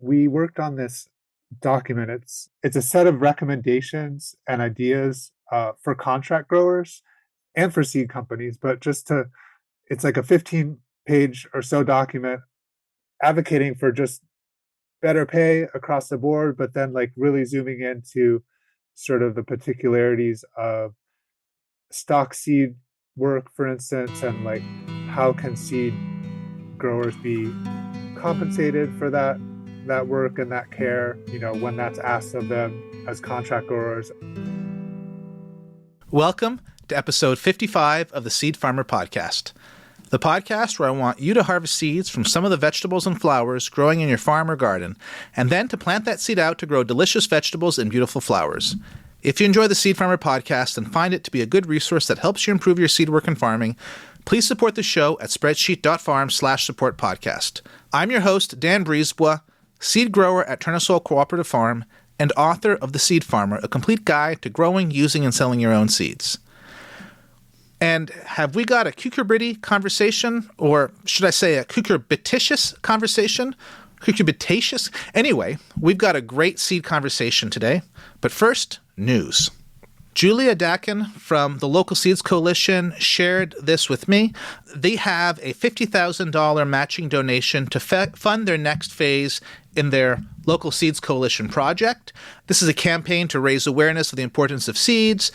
we worked on this document. It's a set of recommendations and ideas for contract growers and for seed companies, but it's like a 15-page or so document advocating for just better pay across the board, but then like really zooming into sort of the particularities of stock seed work, for instance, and like how can seed growers be compensated for that work and that care, when that's asked of them as contract growers. Welcome to episode 55 of the Seed Farmer Podcast, the podcast where I want you to harvest seeds from some of the vegetables and flowers growing in your farm or garden, and then to plant that seed out to grow delicious vegetables and beautiful flowers. If you enjoy the Seed Farmer Podcast and find it to be a good resource that helps you improve your seed work and farming, please support the show at spreadsheet.farm/support-podcast. I'm your host, Dan Brisebois, seed grower at Turnesol Cooperative Farm and author of The Seed Farmer, a complete guide to growing, using, and selling your own seeds. And have we got a cucurbitty conversation, or should I say a cucurbititious conversation? Cucurbitaceous? Anyway, we've got a great seed conversation today. But first, news. Julia Dakin from the Local Seeds Coalition shared this with me. They have a $50,000 matching donation to fund their next phase in their Local Seeds Coalition project. This is a campaign to raise awareness of the importance of seeds.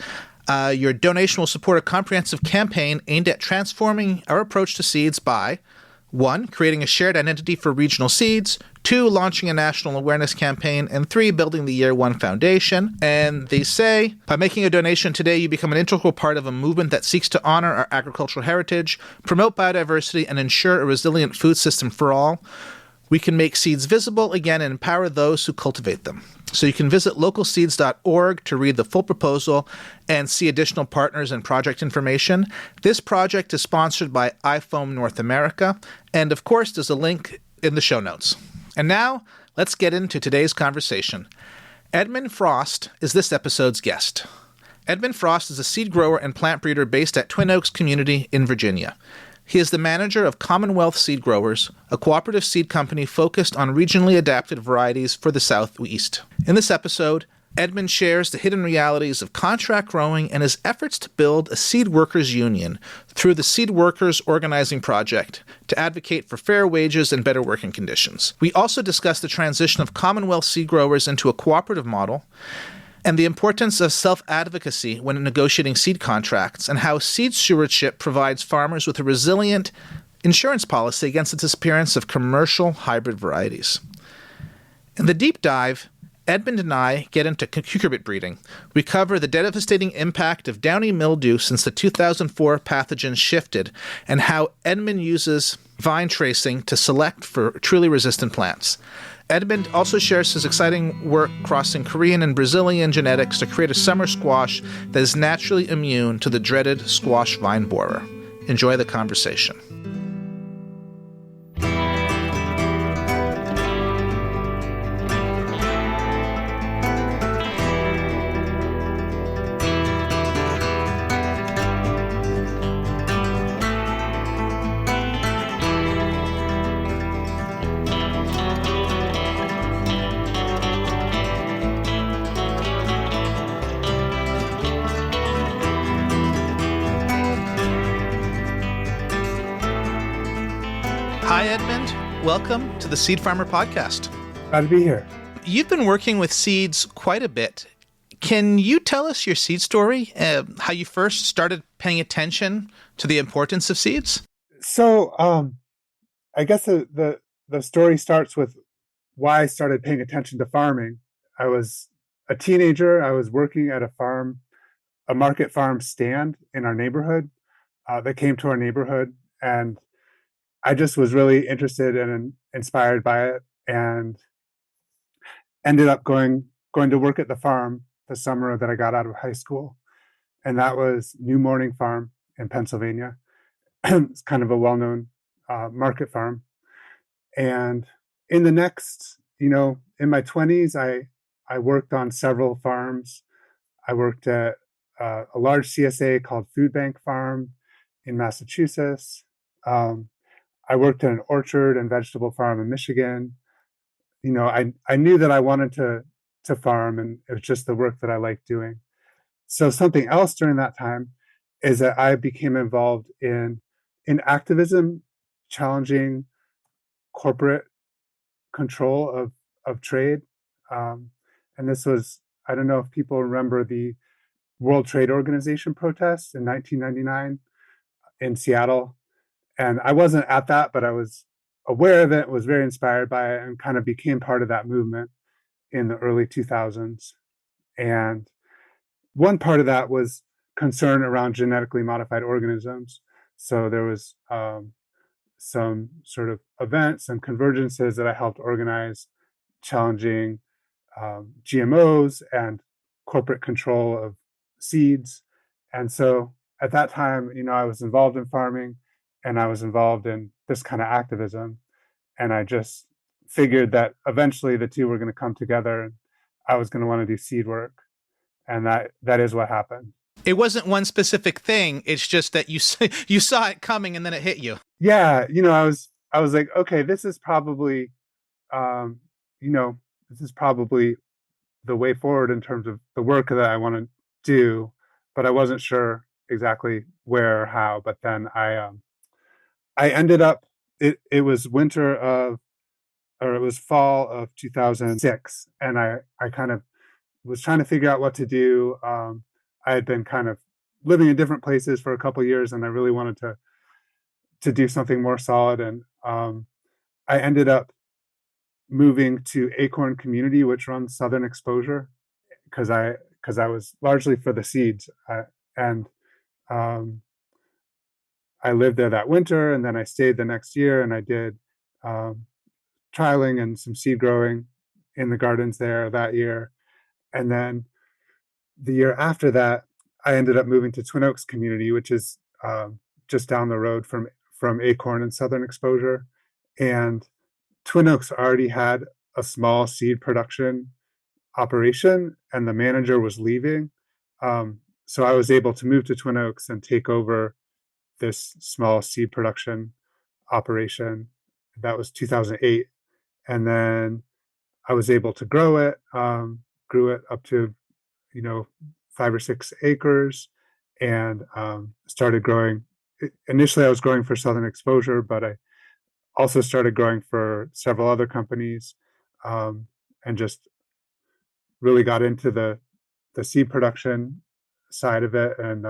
Your donation will support a comprehensive campaign aimed at transforming our approach to seeds by 1. Creating a shared identity for regional seeds, 2. Launching a national awareness campaign, and 3. Building the Year One Foundation. And they say, by making a donation today, you become an integral part of a movement that seeks to honor our agricultural heritage, promote biodiversity, and ensure a resilient food system for all. We can make seeds visible again and empower those who cultivate them. So you can visit localseeds.org to read the full proposal and see additional partners and project information. This project is sponsored by iFoam North America, and of course there's a link in the show notes. And now, let's get into today's conversation. Edmund Frost is this episode's guest. Edmund Frost is a seed grower and plant breeder based at Twin Oaks Community in Virginia. He is the manager of Commonwealth Seed Growers, a cooperative seed company focused on regionally adapted varieties for the Southeast. In this episode, Edmund shares the hidden realities of contract growing and his efforts to build a seed workers union through the Seed Workers Organizing Project to advocate for fair wages and better working conditions. We also discuss the transition of Commonwealth Seed Growers into a cooperative model, and the importance of self-advocacy when negotiating seed contracts, and how seed stewardship provides farmers with a resilient insurance policy against the disappearance of commercial hybrid varieties. In the deep dive, Edmund and I get into cucurbit breeding. We cover the devastating impact of Downy Mildew since the 2004 pathogen shifted, and how Edmund uses vine tracing to select for truly resistant plants. Edmund also shares his exciting work crossing Korean and Brazilian genetics to create a summer squash that is naturally immune to the dreaded squash vine borer. Enjoy the conversation. Hi, Edmund. Welcome to the Seed Farmer Podcast. Glad to be here. You've been working with seeds quite a bit. Can you tell us your seed story, how you first started paying attention to the importance of seeds? So I guess the story starts with why I started paying attention to farming. I was a teenager. I was working at a market farm stand in our neighborhood that came to our neighborhood, and I just was really interested and inspired by it, and ended up going to work at the farm the summer that I got out of high school. And that was New Morning Farm in Pennsylvania. It's kind of a well-known market farm. And in the next, in my 20s, I worked on several farms. I worked at a large CSA called Food Bank Farm in Massachusetts. I worked at an orchard and vegetable farm in Michigan. I knew that I wanted to farm, and it was just the work that I liked doing. So something else during that time is that I became involved in activism, challenging corporate control of trade. Um, and this was, I don't know if people remember the World Trade Organization protests in 1999 in Seattle. And I wasn't at that, but I was aware of it, was very inspired by it, and kind of became part of that movement in the early 2000s. And one part of that was concern around genetically modified organisms. So there was some sort of events and convergences that I helped organize, challenging GMOs and corporate control of seeds. And so at that time, I was involved in farming, and I was involved in this kind of activism. And I just figured that eventually the two were going to come together, and I was going to want to do seed work. And that is what happened. It wasn't one specific thing. It's just that you saw it coming and then it hit you. Yeah, I was like, okay, um, this is probably the way forward in terms of the work that I want to do, but I wasn't sure exactly where or how. But then I ended up, it was it was fall of 2006, and I kind of was trying to figure out what to do. I had been kind of living in different places for a couple of years, and I really wanted to do something more solid. And I ended up moving to Acorn Community, which runs Southern Exposure, because I was largely for the seeds. And um, I lived there that winter, and then I stayed the next year, and I did um, trialing and some seed growing in the gardens there that year. And then the year after that, I ended up moving to Twin Oaks Community, which is just down the road from Acorn and Southern Exposure. And Twin Oaks already had a small seed production operation, and the manager was leaving. So I was able to move to Twin Oaks and take over this small seed production operation. That was 2008. And then I was able to grow it, grew it up to, you know, 5 or 6 acres, and started growing. Initially, I was growing for Southern Exposure, but I also started growing for several other companies, and just really got into the seed production side of it, and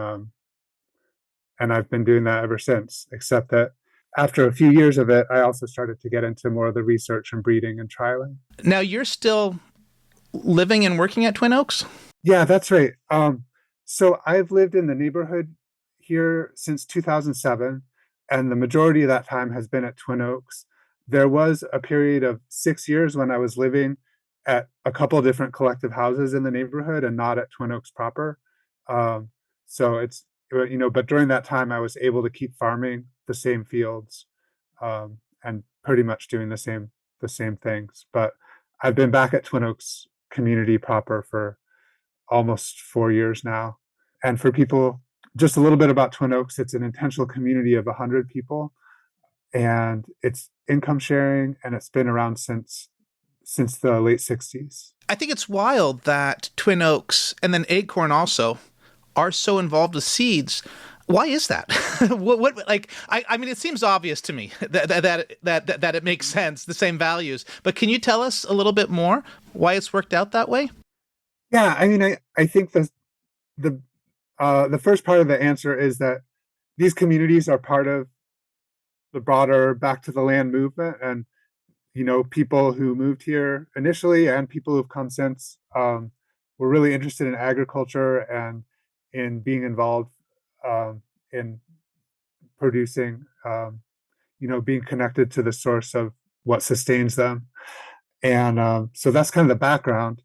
I've been doing that ever since. Except that after a few years of it, I also started to get into more of the research and breeding and trialing. Now you're still living and working at Twin Oaks? Yeah, that's right. So I've lived in the neighborhood here since 2007, and the majority of that time has been at Twin Oaks. There was a period of 6 years when I was living at a couple of different collective houses in the neighborhood and not at Twin Oaks proper. Um, so but during that time, I was able to keep farming the same fields, and pretty much doing the same things. But I've been back at Twin Oaks community proper for almost 4 years now. And for people, just a little bit about Twin Oaks, it's an intentional community of 100 people, and it's income sharing, and it's been around since the late 60s. I think it's wild that Twin Oaks and then Acorn also are so involved with seeds. Why is that? I mean, it seems obvious to me that it makes sense, the same values. But can you tell us a little bit more why it's worked out that way? Yeah, I mean, I think the the first part of the answer is that these communities are part of the broader Back to the Land movement, and people who moved here initially and people who've come since, were really interested in agriculture and in being involved, in producing, being connected to the source of what sustains them. And so that's kind of the background.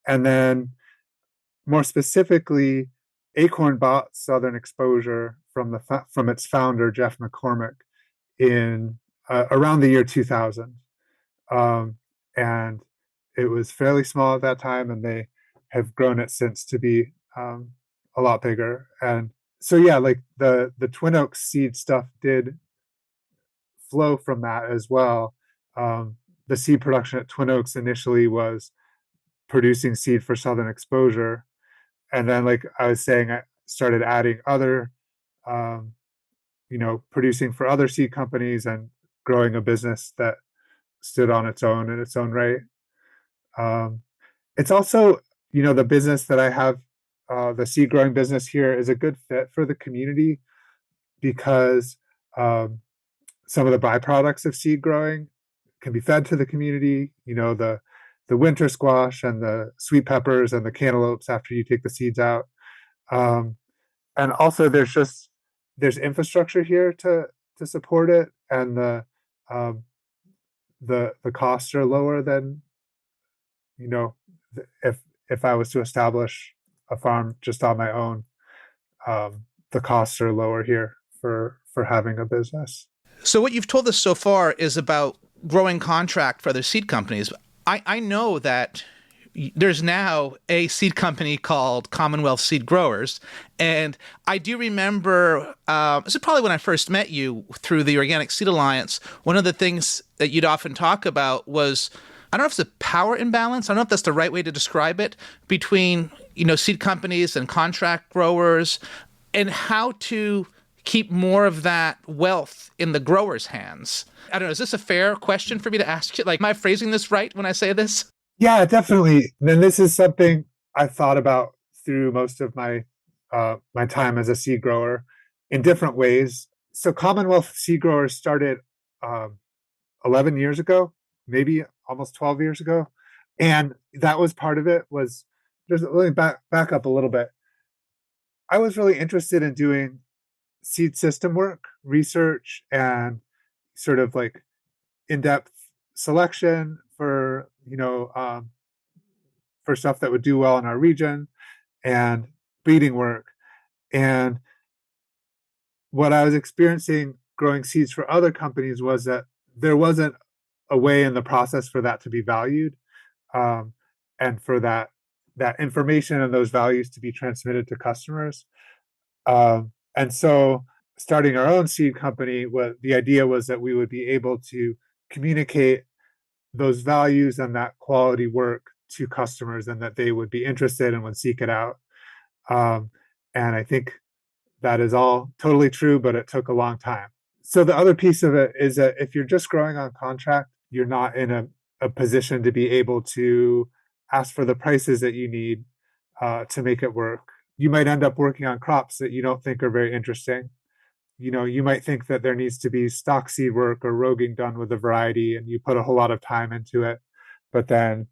And then more specifically, Acorn bought Southern Exposure from its founder, Jeff McCormick, in around the year 2000. And it was fairly small at that time, and they have grown it since to be a lot bigger. And so, yeah, like the Twin Oaks seed stuff did flow from that as well. the seed production at Twin Oaks initially was producing seed for southern exposure, and then, like I was saying, I started adding other, um, producing for other seed companies and growing a business that stood on its own in its own right. Um, it's also, the business that I have, the seed growing business here, is a good fit for the community because um, some of the byproducts of seed growing can be fed to the community. The winter squash and the sweet peppers and the cantaloupes after you take the seeds out. Um, and also, there's infrastructure here to support it, and um, the costs are lower than, you know if I was to establish a farm just on my own. The costs are lower here for having a business. So what you've told us so far is about growing contract for other seed companies. I know that there's now a seed company called Commonwealth Seed Growers. And I do remember, this is probably when I first met you through the Organic Seed Alliance. One of the things that you'd often talk about was, I don't know if it's a power imbalance. I don't know if that's the right way to describe it, between, seed companies and contract growers, and how to keep more of that wealth in the growers' hands. I don't know, is this a fair question for me to ask you? Like, am I phrasing this right when I say this? Yeah, definitely. Then this is something I've thought about through most of my time as a seed grower in different ways. So Commonwealth Seed Growers started um, 11 years ago, maybe almost 12 years ago, and that was part of it. Was just let me back up a little bit. I was really interested in doing seed system work, research, and sort of like in-depth selection for stuff that would do well in our region, and breeding work. And what I was experiencing growing seeds for other companies was that there wasn't a way in the process for that to be valued, um, and for that information and those values to be transmitted to customers. And so, starting our own seed company, what the idea was that we would be able to communicate those values and that quality work to customers, and that they would be interested and would seek it out. Um, and I think that is all totally true, but it took a long time. So the other piece of it is that if you're just growing on contract, you're not in a position to be able to ask for the prices that you need to make it work. You might end up working on crops that you don't think are very interesting. You might think that there needs to be stock seed work or roguing done with a variety, and you put a whole lot of time into it, but then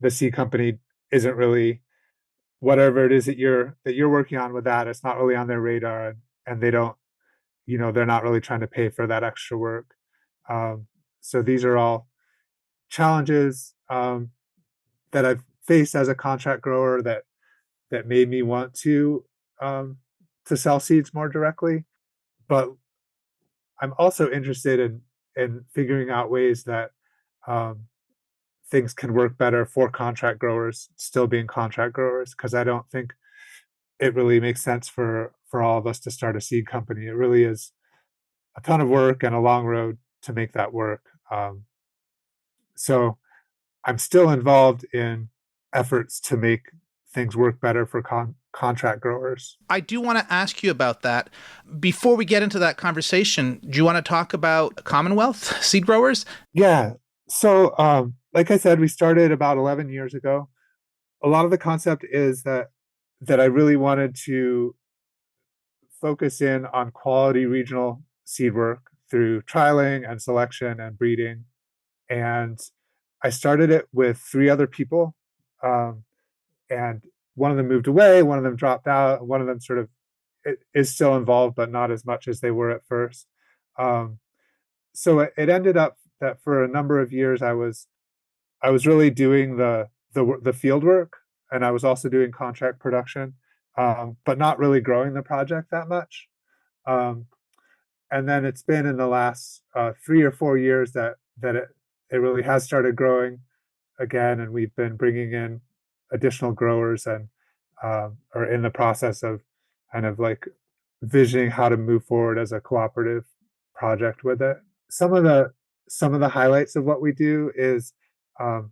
the seed company isn't really, whatever it is that you're working on with that, it's not really on their radar, and they don't, they're not really trying to pay for that extra work. So these are all challenges that I've faced as a contract grower that made me want to sell seeds more directly. But I'm also interested in figuring out ways that um, things can work better for contract growers still being contract growers, because I don't think it really makes sense for all of us to start a seed company. It really is a ton of work and a long road to make that work. So I'm still involved in efforts to make things work better for contract growers. I do want to ask you about that. Before we get into that conversation, do you want to talk about Commonwealth Seed Growers? Yeah. So, like I said, we started about 11 years ago. A lot of the concept is that I really wanted to focus in on quality regional seed work through trialing and selection and breeding. And I started it with three other people. And one of them moved away, one of them dropped out, one of them sort of is still involved, but not as much as they were at first. Um, so it ended up that for a number of years I was really doing the field work, and I was also doing contract production, but not really growing the project that much. Um, and then it's been in the last 3 or 4 years that it really has started growing again, and we've been bringing in additional growers, and are in the process of kind of like visioning how to move forward as a cooperative project with it. Some of some of the highlights of what we do is um,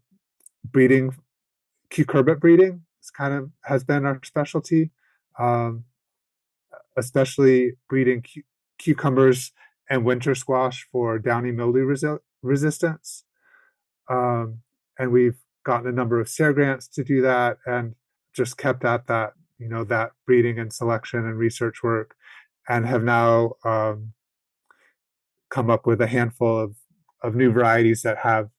breeding, cucurbit breeding. It's kind of has been our specialty, um, especially breeding cucumbers and winter squash for downy mildew resistance. Um, and we've gotten a number of SARE grants to do that, and just kept at that, that breeding and selection and research work, and have now come up with a handful of new varieties that have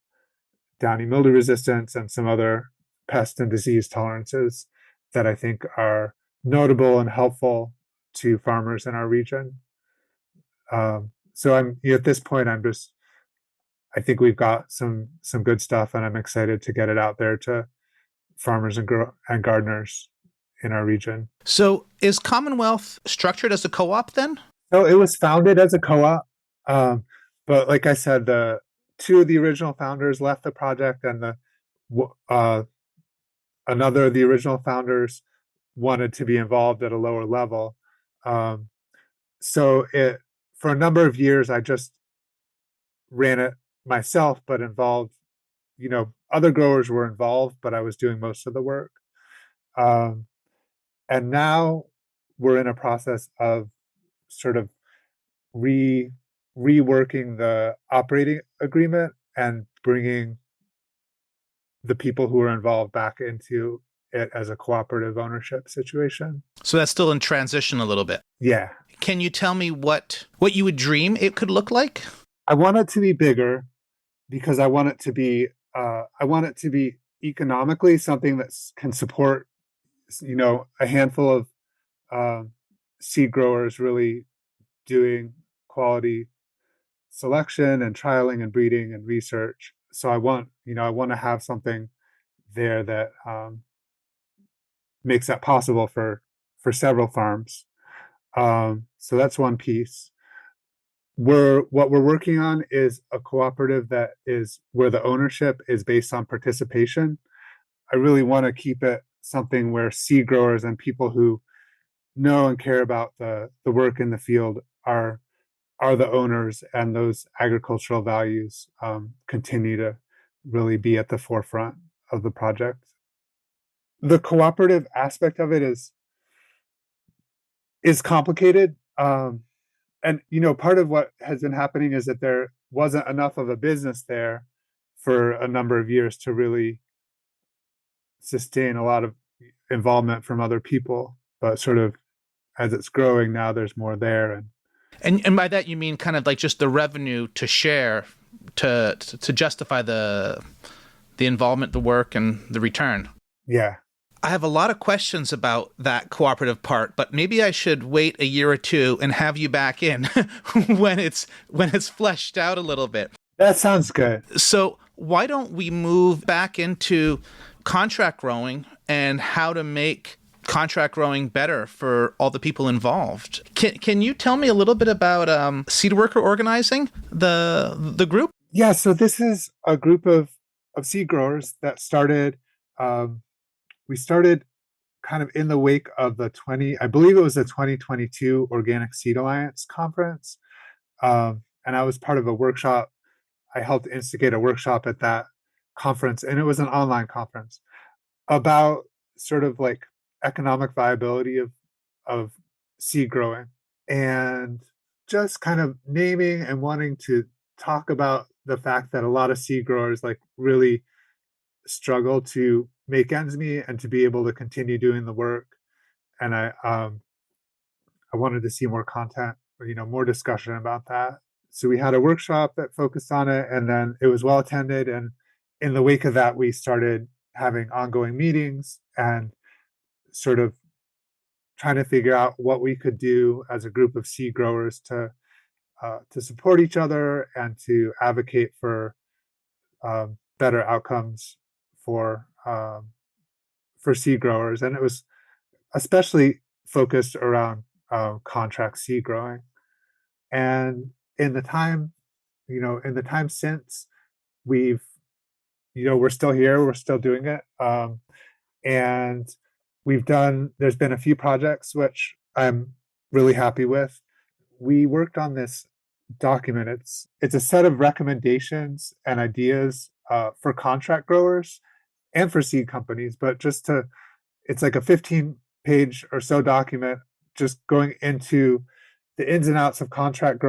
downy mildew resistance and some other pest and disease tolerances that I think are notable and helpful to farmers in our region. So I'm at this point, I think we've got some good stuff, and I'm excited to get it out there to farmers and gardeners in our region. So is Commonwealth structured as a co-op then? So it was founded as a co-op, um, but like I said, the two of the original founders left the project, and uh, another of the original founders wanted to be involved at a lower level. Um, so it for a number of years, I just ran it myself, but involved, other growers were involved, but I was doing most of the work. Um, and now we're in a process of sort of re reworking the operating agreement and bringing the people who are involved back into it as a cooperative ownership situation. So that's still in transition a little bit. Yeah. Can you tell me what you would dream it could look like? I want it to be bigger because I want it to be economically something that can support, a handful of seed growers really doing quality selection and trialing and breeding and research. So I want to have something there that makes that possible for several farms. So that's one piece. What we're working on is a cooperative that is where the ownership is based on participation. I really want to keep it something where seed growers and people who know and care about the work in the field are the owners, and those agricultural values continue to really be at the forefront of the project. The cooperative aspect of it is complicated. And part of what has been happening is that there wasn't enough of a business there for a number of years to really sustain a lot of involvement from other people. But sort of as it's growing now, there's more there. And by that you mean kind of like just the revenue to share to justify the involvement, the work, and the return. Yeah. I have a lot of questions about that cooperative part, but maybe I should wait a year or two and have you back in when it's fleshed out a little bit. That sounds good. So why don't we move back into contract growing and how to make contract growing better for all the people involved? Can you tell me a little bit about seed worker organizing, the group? Yeah, so this is a group of seed growers that started. We started kind of in the wake of I believe it was the 2022 Organic Seed Alliance conference. And I was part of a workshop. I helped instigate a workshop at that conference, and it was an online conference about sort of like economic viability of seed growing, and just kind of naming and wanting to talk about the fact that a lot of seed growers like really struggle to make ends meet and to be able to continue doing the work. And I wanted to see more content, or, more discussion about that. So we had a workshop that focused on it, and then it was well attended. And in the wake of that, we started having ongoing meetings and sort of trying to figure out what we could do as a group of seed growers to support each other and to advocate for better outcomes for seed growers. And it was especially focused around contract seed growing. And in the time since, we're still here, we're still doing it. And there's been a few projects which I'm really happy with. We worked on this document. It's a set of recommendations and ideas for contract growers and for seed companies, but it's like a 15-page or so document just going into the ins and outs of contract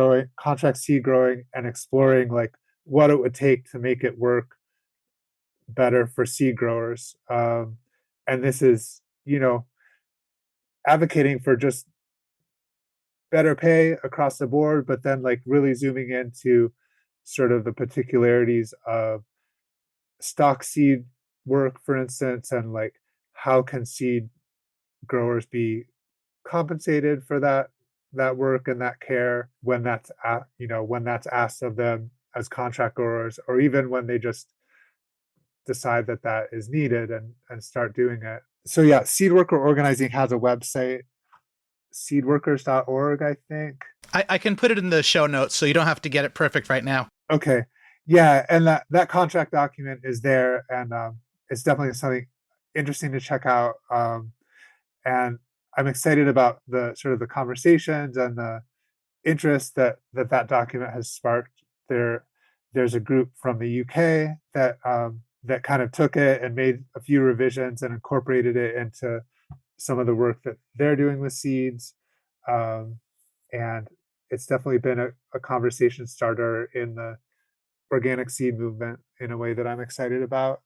seed growing, and exploring like what it would take to make it work better for seed growers. And this is, advocating for just better pay across the board, but then like really zooming into sort of the particularities of stock seed work, for instance, and like how can seed growers be compensated for that work and that care when when that's asked of them as contract growers, or even when they just decide that that is needed and start doing it. So yeah, seed worker organizing has a website, seedworkers.org, I think. I can put it in the show notes so you don't have to get it perfect right now. Okay. Yeah, and that contract document is there, and it's definitely something interesting to check out. And I'm excited about the sort of the conversations and the interest that document has sparked. There's a group from the UK that kind of took it and made a few revisions and incorporated it into some of the work that they're doing with seeds. And it's definitely been a conversation starter in the organic seed movement in a way that I'm excited about.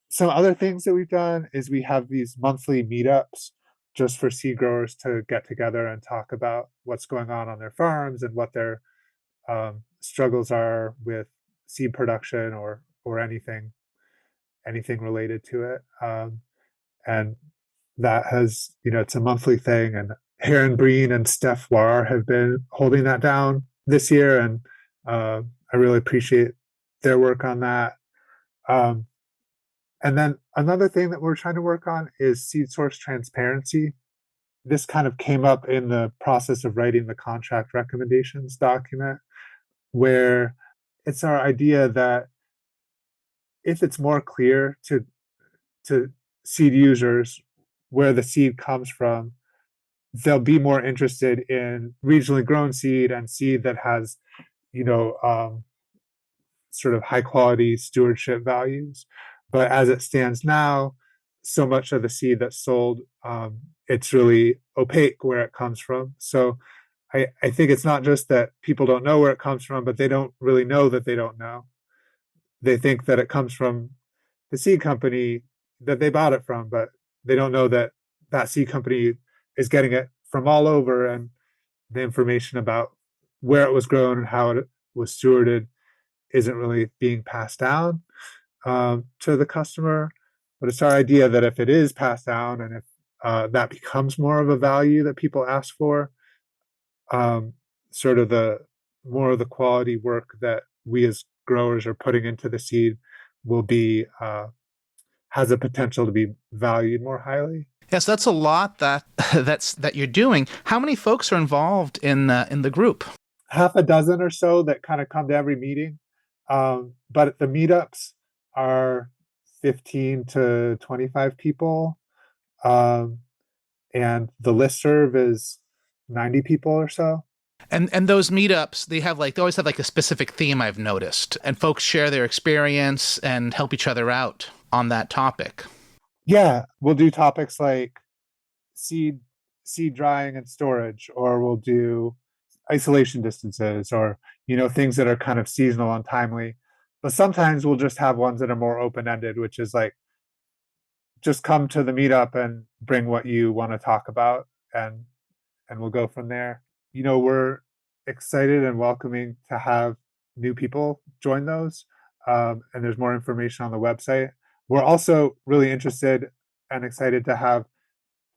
Some other things that we've done is we have these monthly meetups just for seed growers to get together and talk about what's going on their farms and what their struggles are with seed production or anything related to it. And that has, it's a monthly thing, and Heron Breen and Steph War have been holding that down this year, and I really appreciate their work on that. And then another thing that we're trying to work on is seed source transparency. This kind of came up in the process of writing the contract recommendations document, where it's our idea that if it's more clear to seed users where the seed comes from, they'll be more interested in regionally grown seed and seed that has, sort of high quality stewardship values. But as it stands now, so much of the seed that's sold, it's really opaque where it comes from. So I think it's not just that people don't know where it comes from, but they don't really know that they don't know. They think that it comes from the seed company that they bought it from, but they don't know that that seed company is getting it from all over, and the information about where it was grown and how it was stewarded isn't really being passed down to the customer. But it's our idea that if it is passed down, and if that becomes more of a value that people ask for, sort of the more of the quality work that we as growers are putting into the seed will be has a potential to be valued more highly. Yes, that's a lot that you're doing. How many folks are involved in the group? Half a dozen or so that kind of come to every meeting. But the meetups are 15 to 25 people. And the listserv is 90 people or so. And those meetups, they always have like a specific theme, I've noticed, and folks share their experience and help each other out on that topic. Yeah, we'll do topics like seed drying and storage, or we'll do isolation distances, or things that are kind of seasonal and timely. But sometimes we'll just have ones that are more open-ended, which is like, just come to the meetup and bring what you want to talk about, and we'll go from there. We're excited and welcoming to have new people join those, and there's more information on the website. We're also really interested and excited to have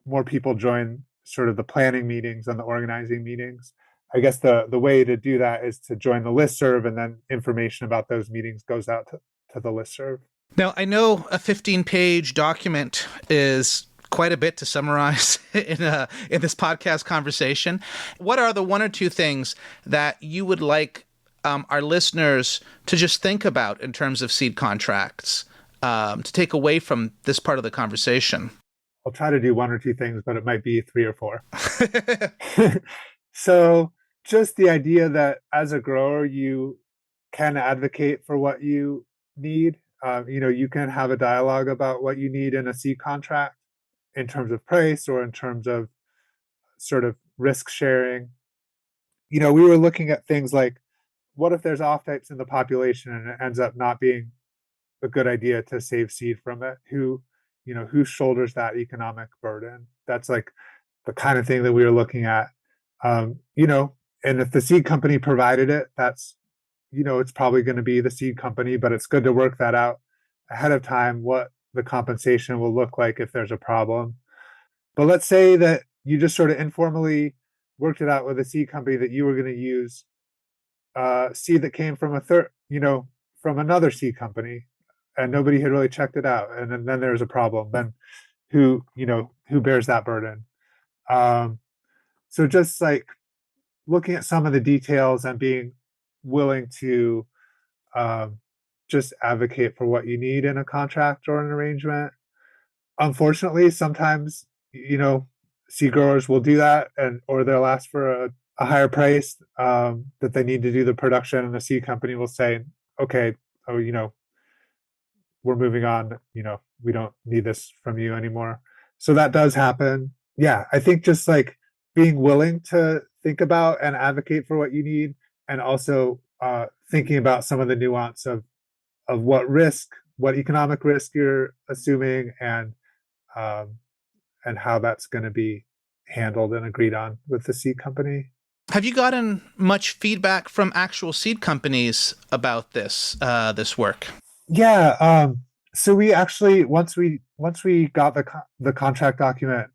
more people join sort of the planning meetings and the organizing meetings. I guess the way to do that is to join the listserv, and then information about those meetings goes out to the listserv. Now, I know a 15-page document is quite a bit to summarize in this podcast conversation. What are the one or two things that you would like our listeners to just think about in terms of seed contracts, to take away from this part of the conversation? I'll try to do one or two things, but it might be three or four. So just the idea that as a grower, you can advocate for what you need. You can have a dialogue about what you need in a seed contract in terms of price or in terms of sort of risk sharing. We were looking at things like, what if there's off types in the population and it ends up not being a good idea to save seed from it? Who shoulders that economic burden? That's like the kind of thing that we were looking at. Um, you know, and if the seed company provided it, that's, it's probably going to be the seed company, but it's good to work that out ahead of time, what the compensation will look like if there's a problem. But let's say that you just sort of informally worked it out with a seed company that you were going to use seed that came from from another seed company, and nobody had really checked it out, and then there's a problem. Then who bears that burden? Um, so just like looking at some of the details and being willing to um, just advocate for what you need in a contract or an arrangement. Unfortunately, sometimes seed growers will do that, and or they'll ask for a higher price that they need to do the production, and the seed company will say, okay, oh, we're moving on, we don't need this from you anymore. So that does happen. Yeah, I think just like being willing to think about and advocate for what you need, and also thinking about some of the nuance of what economic risk you're assuming, um, and how that's going to be handled and agreed on with the seed company. Have you gotten much feedback from actual seed companies about this work? Yeah. So we actually once we got the contract document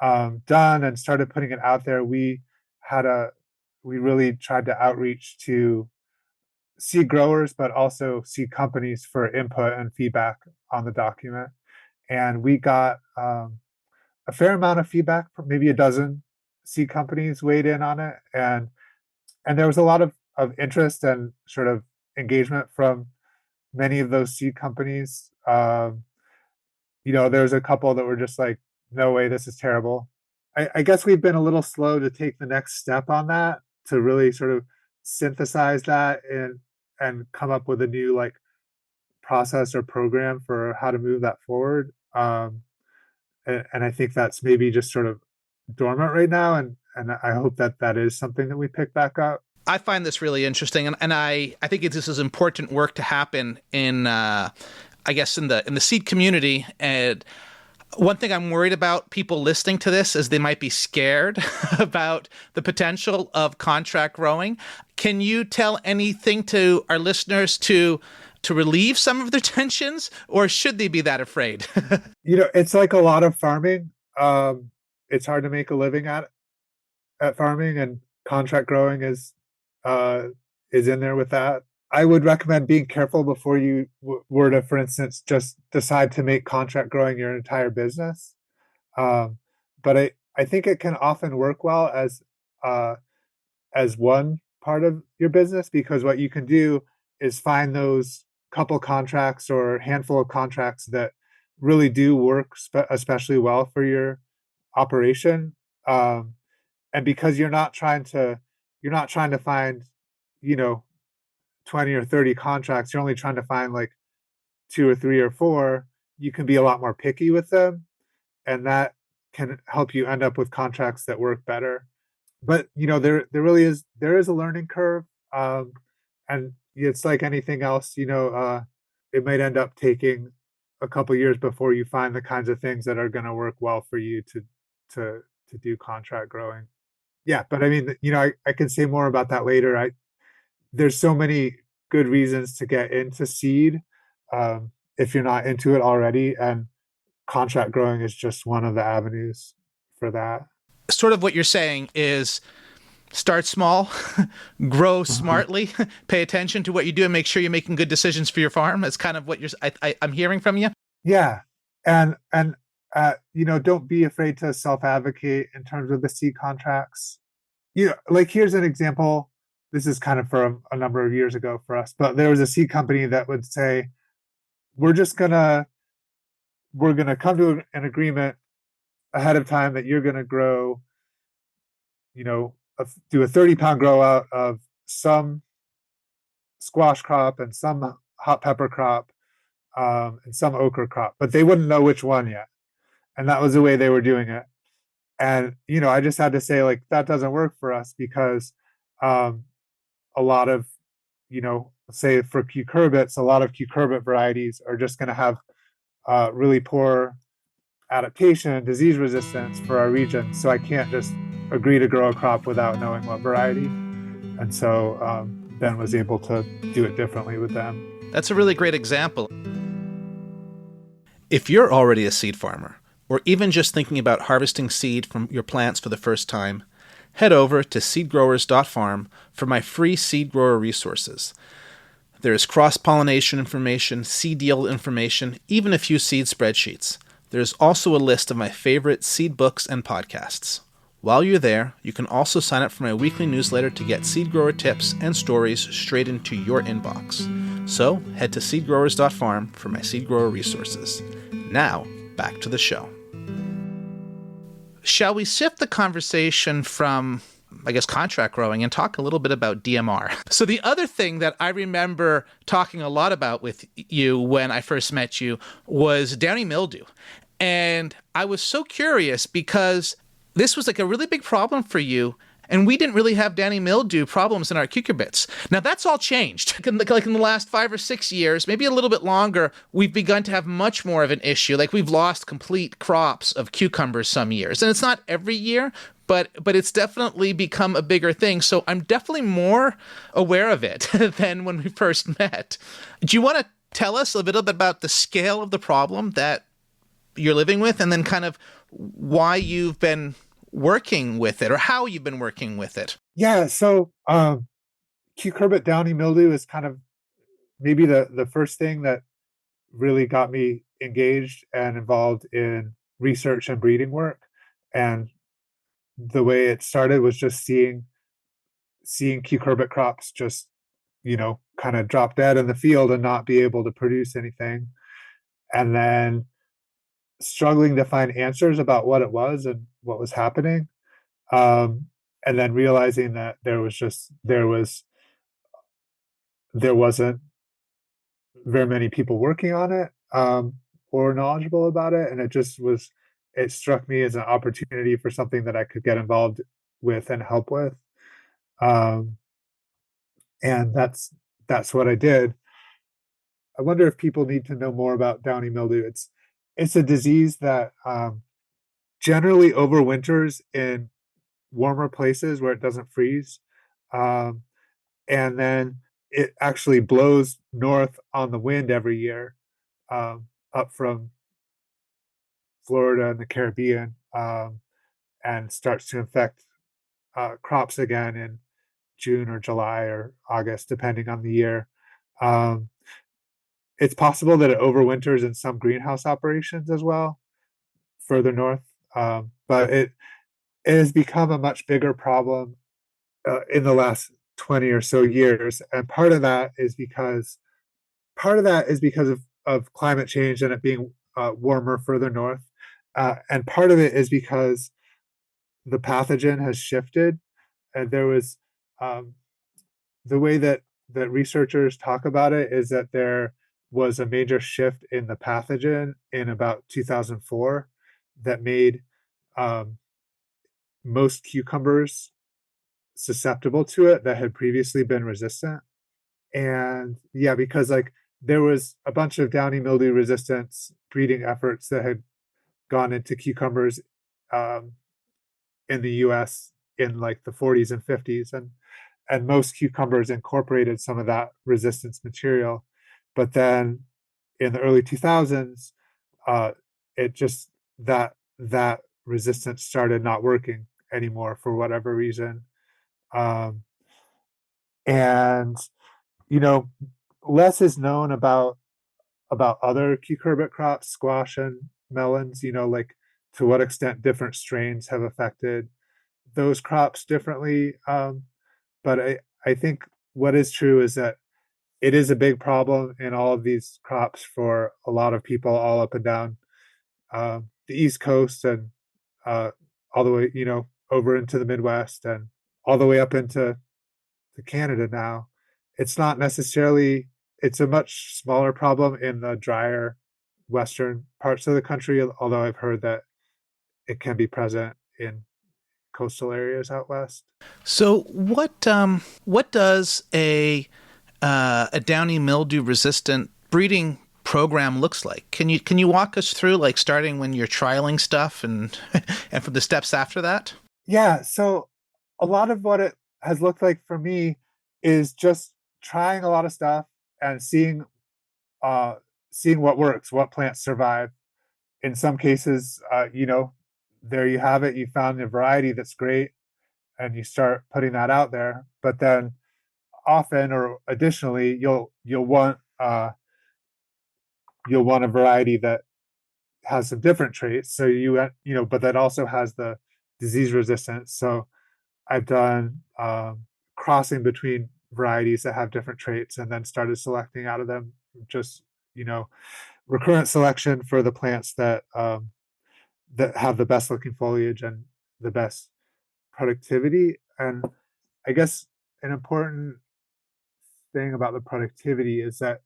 done and started putting it out there, we really tried to outreach to seed growers, but also seed companies for input and feedback on the document. And we got a fair amount of feedback from maybe a dozen seed companies weighed in on it, and there was a lot of interest and sort of engagement from many of those seed companies. There's a couple that were just like, no way, this is terrible. I guess we've been a little slow to take the next step on that, to really sort of synthesize that and come up with a new like process or program for how to move that forward. And I think that's maybe just sort of dormant right now, and I hope that is something that we pick back up. I find this really interesting, and I think this is important work to happen in I guess in the seed community. And one thing I'm worried about people listening to this is they might be scared about the potential of contract growing. Can you tell anything to our listeners to relieve some of their tensions, or should they be that afraid? It's like a lot of farming. It's hard to make a living at farming, and contract growing is in there with that. I would recommend being careful before you were to, for instance, just decide to make contract growing your entire business. Um, but I think it can often work well as one part of your business, because what you can do is find those couple contracts or handful of contracts that really do work especially well for your operation. And because you're not trying to find, you know, 20 or 30 contracts, you're only trying to find like two or three or four, you can be a lot more picky with them. And that can help you end up with contracts that work better. But there is a learning curve. And it's like anything else, it might end up taking a couple years before you find the kinds of things that are going to work well for you to to do contract growing. Yeah, but I mean, I can say more about that later. There's so many good reasons to get into seed, if you're not into it already, and contract growing is just one of the avenues for that. Sort of what you're saying is start small, grow Mhm. smartly, pay attention to what you do, and make sure you're making good decisions for your farm. That's kind of what I'm hearing from you. Yeah, and don't be afraid to self-advocate in terms of the seed contracts. Like here's an example. This is kind of from a number of years ago for us, but there was a seed company that would say, "We're just we're gonna come to an agreement ahead of time that you're gonna grow, do a 30-pound grow out of some squash crop and some hot pepper crop, and some okra crop, but they wouldn't know which one yet. And that was the way they were doing it. And, I just had to say, like, that doesn't work for us because um, a lot of, say for cucurbits, a lot of cucurbit varieties are just going to have really poor adaptation and disease resistance for our region. So I can't just agree to grow a crop without knowing what variety. And so Ben was able to do it differently with them. That's a really great example. If you're already a seed farmer, or even just thinking about harvesting seed from your plants for the first time, head over to seedgrowers.farm for my free seed grower resources. There is cross-pollination information, seed yield information, even a few seed spreadsheets. There's also a list of my favorite seed books and podcasts. While you're there, you can also sign up for my weekly newsletter to get seed grower tips and stories straight into your inbox. So head to seedgrowers.farm for my seed grower resources. Now, back to the show. Shall we shift the conversation from, contract growing and talk a little bit about DMR? So the other thing that I remember talking a lot about with you when I first met you was Downy Mildew. And I was so curious because this was like a really big problem for you. And we didn't really have Downy Mildew problems in our cucurbits. Now, that's all changed. Like in the last 5 or 6 years, maybe a little bit longer, we've begun to have much more of an issue. Like we've lost complete crops of cucumbers some years. And it's not every year, but it's definitely become a bigger thing. So I'm definitely more aware of it than when we first met. Do you want to tell us a little bit about the scale of the problem that you're living with, and then kind of why you've been working with it, or how you've been working with it? Yeah, so cucurbit downy mildew is kind of maybe the first thing that really got me engaged and involved in research and breeding work. And the way it started was just seeing cucurbit crops just, kind of drop dead in the field and not be able to produce anything. And then struggling to find answers about what it was and what was happening. Um, and then realizing that there wasn't very many people working on it, or knowledgeable about it. And it struck me as an opportunity for something that I could get involved with and help with. Um, and that's what I did. I wonder if people need to know more about downy mildew. It's a disease that generally overwinters in warmer places where it doesn't freeze. Um, and then it actually blows north on the wind every year, up from Florida and the Caribbean, and starts to infect crops again in June or July or August, depending on the year. Um, it's possible that it overwinters in some greenhouse operations as well, further north. But it has become a much bigger problem in the last 20 or so years. And part of that is because of climate change and it being warmer further north. And part of it is because the pathogen has shifted. And there was the way that researchers talk about it is that there was a major shift in the pathogen in about 2004 that made most cucumbers susceptible to it that had previously been resistant. And yeah, because like there was a bunch of downy mildew resistance breeding efforts that had gone into cucumbers um, in the US in like the 40s and 50s, and most cucumbers incorporated some of that resistance material. But then in the early 2000s, it just that resistance started not working anymore for whatever reason. Um, and less is known about other cucurbit crops, squash and melons, like to what extent different strains have affected those crops differently. But I think what is true is that it is a big problem in all of these crops for a lot of people all up and down the East Coast and all the way, over into the Midwest and all the way up into to Canada now. It's not necessarily, it's a much smaller problem in the drier western parts of the country, although I've heard that it can be present in coastal areas out west. So what does a downy mildew resistant breeding program looks like? Can you walk us through, like, starting when you're trialing stuff and and for the steps after that? Yeah, so a lot of what it has looked like for me is just trying a lot of stuff and uh seeing what works, what plants survive. In some cases, there you have it, you found a variety that's great and you start putting that out there. But then often or additionally, you'll want a variety that has some different traits. So but that also has the disease resistance. So I've done crossing between varieties that have different traits, and then started selecting out of them just you know recurrent selection for the plants that have the best looking foliage and the best productivity. And I guess an important thing about the productivity is that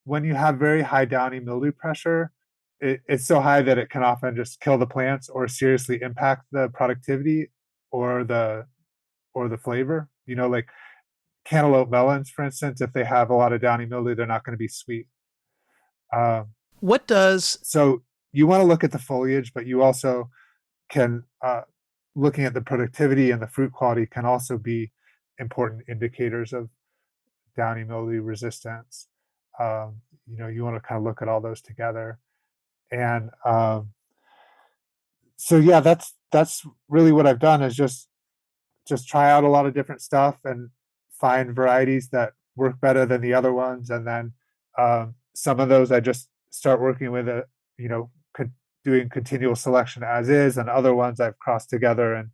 when you have very high downy mildew pressure, it's so high that it can often just kill the plants or seriously impact the productivity or the flavor. Like cantaloupe melons, for instance, if they have a lot of downy mildew, they're not going to be sweet. Um, What does so you want to look at the foliage, but you also can looking at the productivity and the fruit quality can also be important indicators of downy mildew resistance. You want to kind of look at all those together. And so yeah, that's really what I've done is just try out a lot of different stuff and find varieties that work better than the other ones. And then some of those I just start working with you know, doing continual selection as is, and other ones I've crossed together and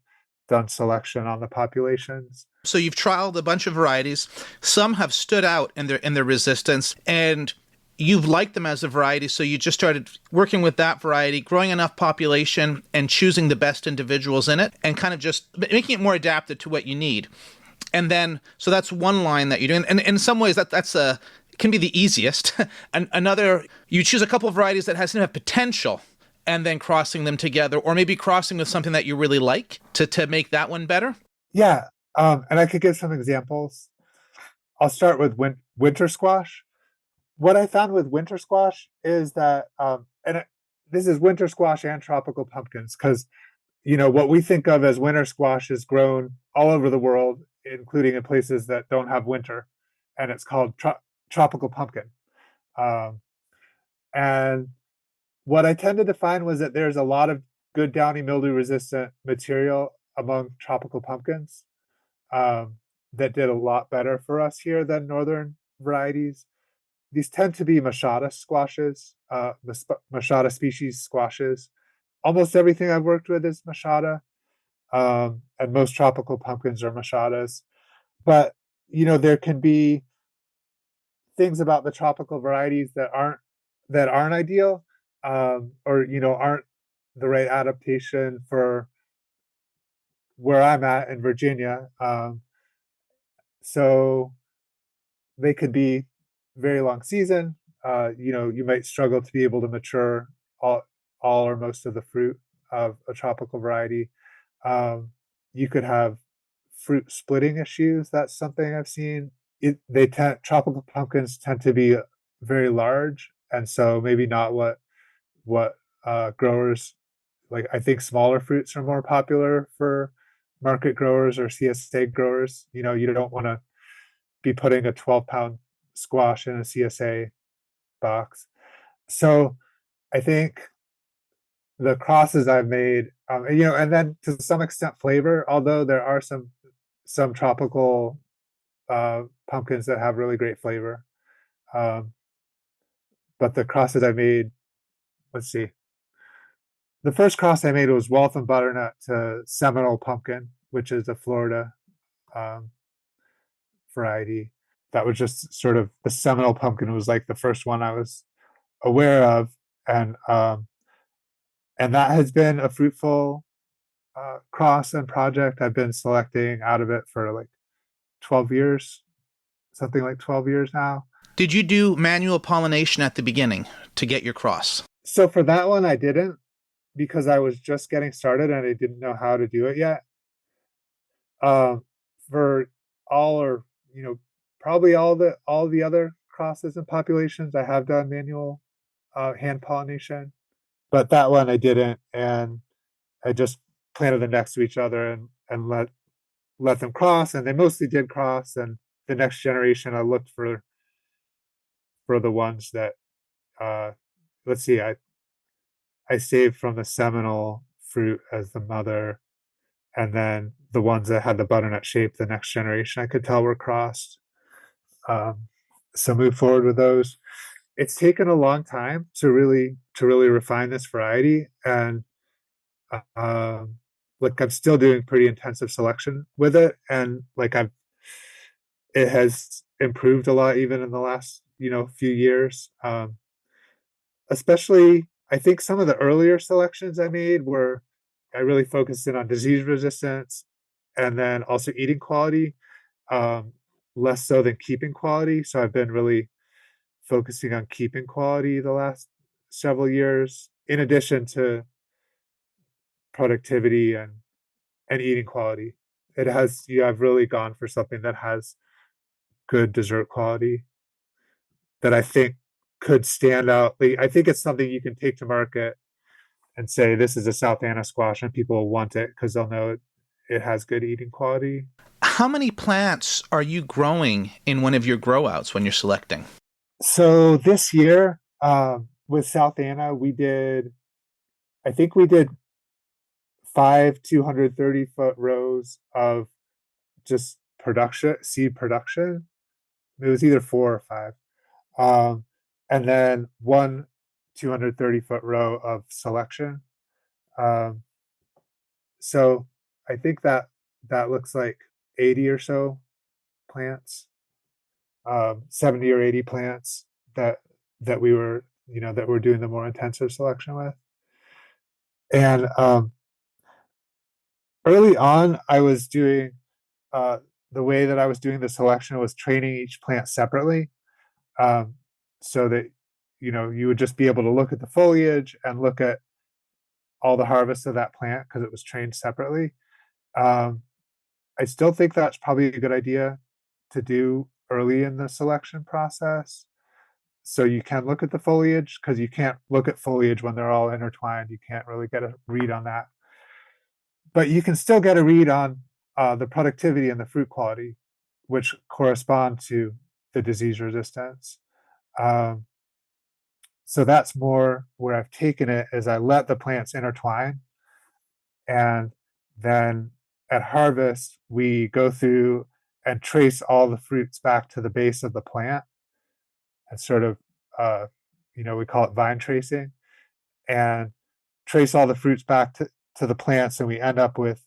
done selection on the populations. so you've trialed a bunch of varieties. Some have stood out in their resistance, and you've liked them as a variety, so you just started working with that variety, growing enough population and choosing the best individuals in it, and kind of just making it more adapted to what you need. And then, so that's one line that you're doing. And in some ways, that's a can be the easiest. And another, you choose a couple of varieties that have potential, and then crossing them together, or maybe crossing with something that you really like to make that one better. Yeah, and I could give some examples. I'll start with winter squash. What I found with winter squash is that, this is winter squash and tropical pumpkins, because what we think of as winter squash is grown all over the world, including in places that don't have winter, and it's called tropical pumpkin. Um, and what I tended to find was that there's a lot of good downy mildew resistant material among tropical pumpkins um, that did a lot better for us here than northern varieties. These tend to be machada squashes, machada species squashes. Almost everything I've worked with is machada, and most tropical pumpkins are machadas. But there can be things about the tropical varieties that aren't ideal, or aren't the right adaptation for where I'm at in Virginia. So they could be very long season. You might struggle to be able to mature all, all or most of the fruit of a tropical variety. You could have fruit splitting issues. That's something I've seen. Tropical pumpkins tend to be very large, and so maybe not what growers like. I think smaller fruits are more popular for market growers or CSA growers. You don't want to be putting a 12-pound squash in a CSA box. So I think the crosses I've made, and then to some extent flavor, although there are some tropical pumpkins that have really great flavor. Um, but the crosses I made, let's see. The first cross I made was Waltham butternut to Seminole pumpkin, which is a Florida um, variety. That was just sort of the Seminole pumpkin was like the first one I was aware of, and that has been a fruitful cross and project. I've been selecting out of it for like 12 years, something like 12 years now. Did you do manual pollination at the beginning to get your cross? So for that one, I didn't because I was just getting started and I didn't know how to do it yet. Um, for all or probably all the other crosses and populations, I have done manual hand pollination, but that one I didn't, and I just planted them next to each other and let them cross, and they mostly did cross. And the next generation, I looked for the ones that let's see, I saved from the seminal fruit as the mother, and then the ones that had the butternut shape, the next generation, I could tell were crossed. Um, so move forward with those. It's taken a long time to really refine this variety, and like I'm still doing pretty intensive selection with it, and like it has improved a lot even in the last few years. Especially, I think some of the earlier selections I made were I really focused in on disease resistance and then also eating quality, um, less so than keeping quality. So I've been really focusing on keeping quality the last several years, in addition to productivity and eating quality. It has, I've really gone for something that has good dessert quality that I think could stand out. I think it's something you can take to market and say this is a South Anna squash, and people will want it because they'll know it has good eating quality. How many plants are you growing in one of your grow outs when you're selecting? So this year, with South Anna, I think we did 5 230-foot rows of just seed production. It was either 4 or 5. And then one 230-foot row of selection. Um, so I think that looks like 80 or so plants, 70 or 80 plants that we were, that we're doing the more intensive selection with. And early on, I was doing uh, the way that I was doing the selection was training each plant separately, um, so that you would just be able to look at the foliage and look at all the harvests of that plant because it was trained separately. Um, I still think that's probably a good idea to do early in the selection process. So you can look at the foliage because you can't look at foliage when they're all intertwined. You can't really get a read on that. But you can still get a read on the productivity and the fruit quality, which correspond to the disease resistance. Um, so that's more where I've taken it is I let the plants intertwine, and then at harvest we go through and trace all the fruits back to the base of the plant and sort of we call it vine tracing, and trace all the fruits back to the plants, and we end up with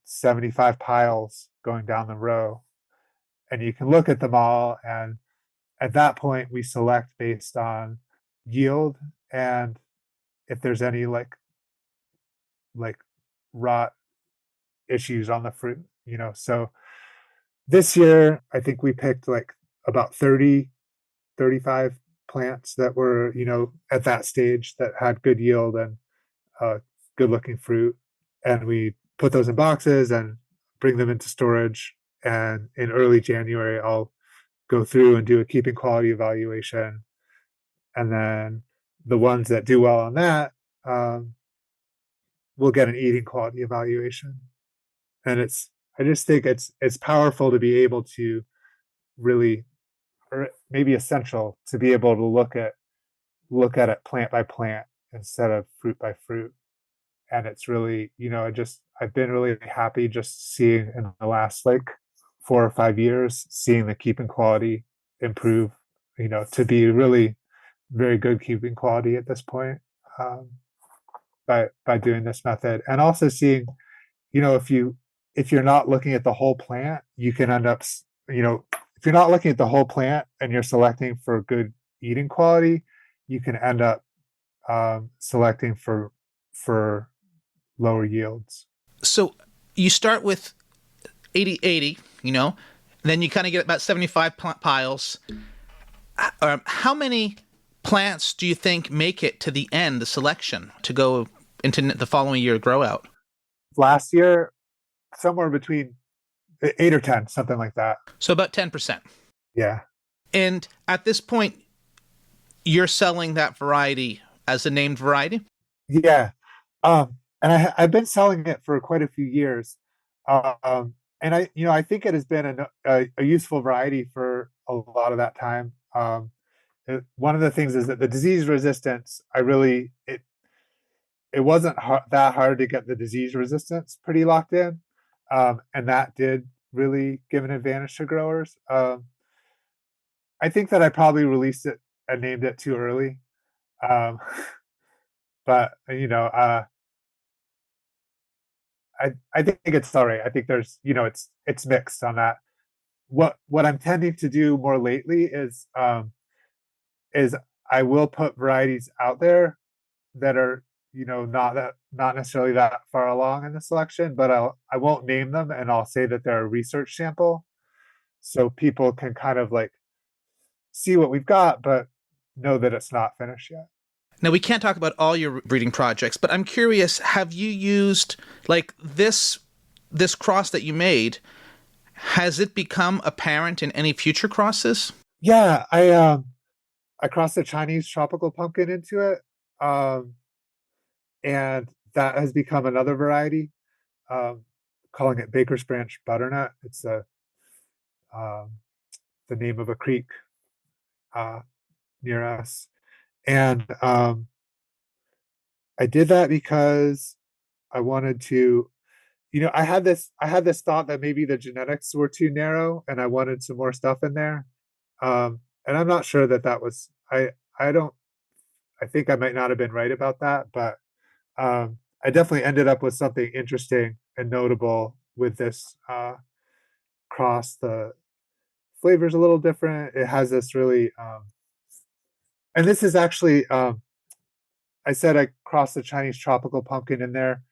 75 piles going down the row, and you can look at them all, and at that point we select based on yield and if there's any like rot issues on the fruit. So this year I think we picked like about 30-35 plants that were at that stage that had good yield and good looking fruit, and we put those in boxes and bring them into storage. And in early January I'll go through and do a keeping quality evaluation, and then the ones that do well on that will get an eating quality evaluation. And I just think it's powerful to be able to really, or maybe essential to be able to look at it plant by plant instead of fruit by fruit. And it's really, I've been really happy just seeing in the last like 4 or 5 years, seeing the keeping quality improve, to be really very good keeping quality at this point, by doing this method. And also seeing, if you're not looking at the whole plant, you can end up, if you're not looking at the whole plant and you're selecting for good eating quality, you can end up selecting for lower yields. So you start with 80-80, then you kind of get about 75 piles. How many plants do you think make it to the end, the selection, to go into the following year grow out? Last year, somewhere between 8 or 10, something like that. So about 10%. Yeah. And at this point, you're selling that variety as a named variety? Yeah. And I've been selling it for quite a few years. And I think it has been a useful variety for a lot of that time. One of the things is that the disease resistance, it wasn't that hard to get the disease resistance pretty locked in. And that did really give an advantage to growers. I think that I probably released it and named it too early. Um, but I think it's all right. I think there's it's mixed on that. What I'm tending to do more lately is I will put varieties out there that are not necessarily that far along in the selection, but I won't name them, and I'll say that they're a research sample, so people can kind of like see what we've got, but know that it's not finished yet. Now, we can't talk about all your breeding projects, but I'm curious, have you used, like, this cross that you made, has it become apparent in any future crosses? Yeah, I crossed a Chinese tropical pumpkin into it, um, and that has become another variety. Um, Calling it Baker's Branch butternut. It's um, the name of a creek uh, near us, and I did that because I wanted to. I had this thought that maybe the genetics were too narrow, and I wanted some more stuff in there. And I'm not sure that that was. I don't. I think I might not have been right about that, but I definitely ended up with something interesting and notable with this cross. The flavor's a little different. It has this really, and this is actually, I said I crossed the Chinese tropical pumpkin in there.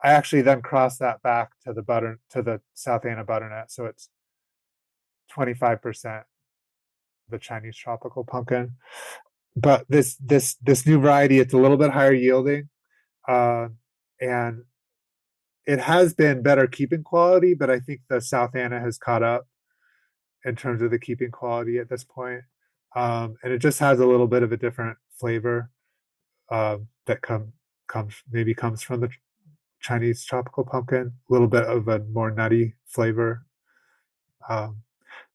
I actually then crossed that back to the South Anna butternut, so it's 25% the Chinese tropical pumpkin. But this new variety, it's a little bit higher yielding, uh, and it has been better keeping quality, but I think the South Anna has caught up in terms of the keeping quality at this point. And it just has a little bit of a different flavor that comes from the Chinese tropical pumpkin, a little bit of a more nutty flavor. Um,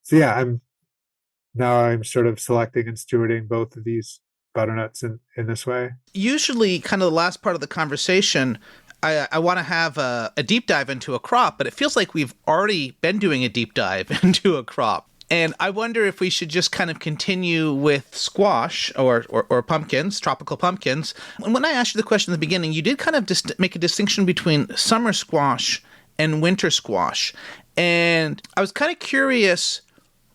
so yeah, I'm sort of selecting and stewarding both of these butternuts in this way. Usually, kind of the last part of the conversation, I want to have a deep dive into a crop, but it feels like we've already been doing a deep dive into a crop. And I wonder if we should just kind of continue with squash or pumpkins, tropical pumpkins. And when I asked you the question in the beginning, you did kind of make a distinction between summer squash and winter squash. And I was kind of curious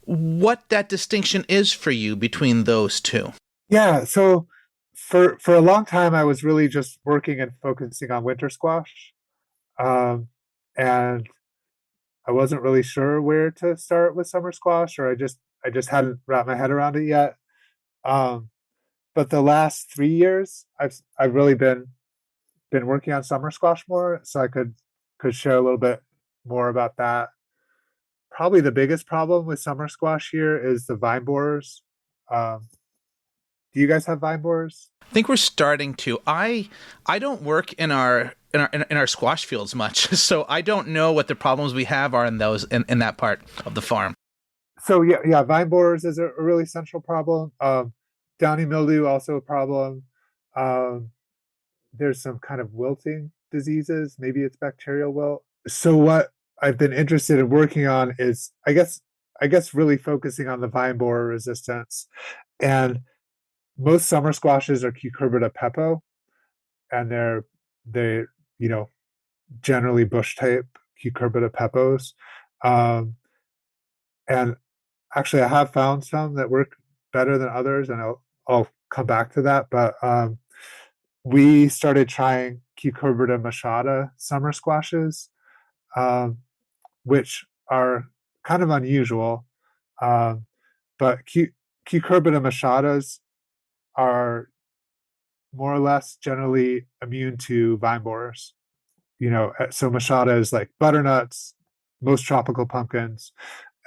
what that distinction is for you between those two. Yeah, so for a long time, I was really just working and focusing on winter squash, and I wasn't really sure where to start with summer squash, or I just hadn't wrapped my head around it yet. Um, but the last 3 years, I've really been working on summer squash more, so I could share a little bit more about that. Probably the biggest problem with summer squash here is the vine borers. Um, do you guys have vine borers? I think we're starting to. I don't work in our squash fields much, so I don't know what the problems we have are in those in that part of the farm. So yeah, vine borers is a really central problem. Downy mildew also a problem. Um, there's some kind of wilting diseases. Maybe it's bacterial wilt. So what I've been interested in working on is, I guess really focusing on the vine borer resistance. And most summer squashes are Cucurbita pepo, and they generally bush type Cucurbita pepos. Um, and actually, I have found some that work better than others, and I'll come back to that. But we started trying Cucurbita machata summer squashes, um, which are kind of unusual. Um, but Cucurbita machatas are more or less generally immune to vine borers. So machata is like butternuts, most tropical pumpkins,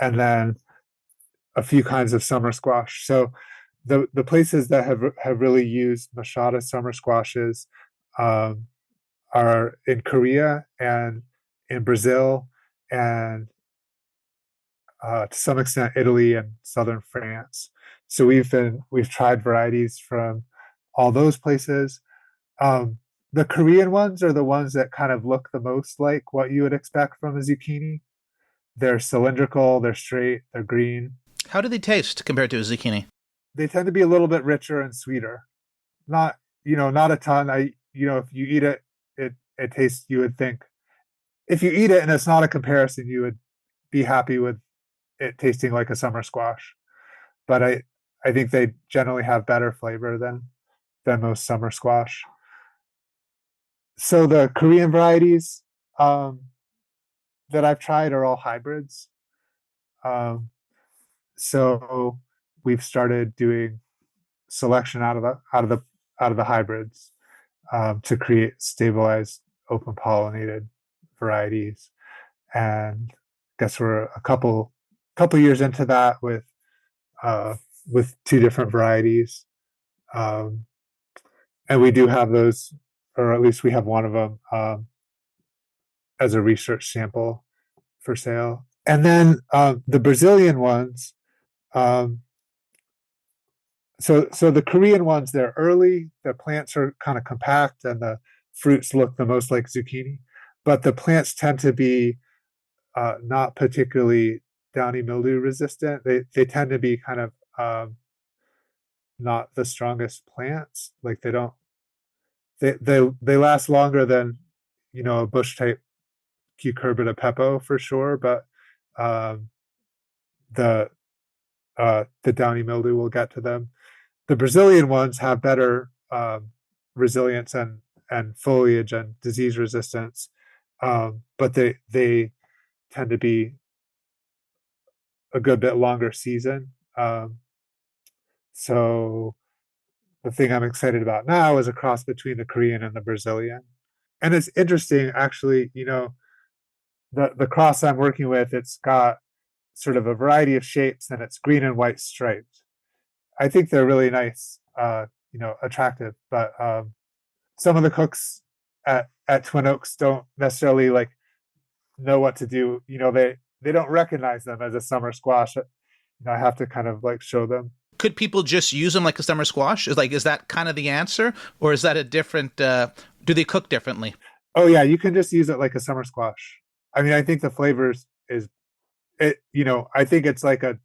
and then a few kinds of summer squash. So the places that have really used machata summer squashes um, are in Korea and in Brazil and to some extent Italy and southern France. So we've tried varieties from all those places. Um, the Korean ones are the ones that kind of look the most like what you would expect from a zucchini. They're cylindrical, they're straight, they're green. How do they taste compared to a zucchini? They tend to be a little bit richer and sweeter. Not, not a ton. If you eat it, it tastes, you would think, if you eat it and it's not a comparison, you would be happy with it tasting like a summer squash. But I think they generally have better flavor than most summer squash. So the Korean varieties um, that I've tried are all hybrids. Um, so we've started doing selection out of the hybrids to create stabilized open pollinated varieties. And I guess we're a couple years into that uh, with two different varieties. Um, and we do have those, or at least we have one of them as a research sample for sale. And then the Brazilian ones. Um, so the Korean ones, they're early. The plants are kind of compact, and the fruits look the most like zucchini. But the plants tend to be not particularly downy mildew resistant. They tend to be kind of not the strongest plants. Like they last longer than a bush type cucurbita pepo for sure, but um, the the downy mildew will get to them. The Brazilian ones have better resilience and foliage and disease resistance, but they tend to be a good bit longer season. So the thing I'm excited about now is a cross between the Korean and the Brazilian. And it's interesting, actually, the cross I'm working with, it's got sort of a variety of shapes and it's green and white striped. I think they're really nice, attractive, but some of the cooks at Twin Oaks don't necessarily like know what to do. They don't recognize them as a summer squash. I have to kind of like show them. Could people just use them like a summer squash? Is that kind of the answer, or is that a different? Do they cook differently? Oh yeah, you can just use it like a summer squash. I mean, I think the flavors is it. I think it's like an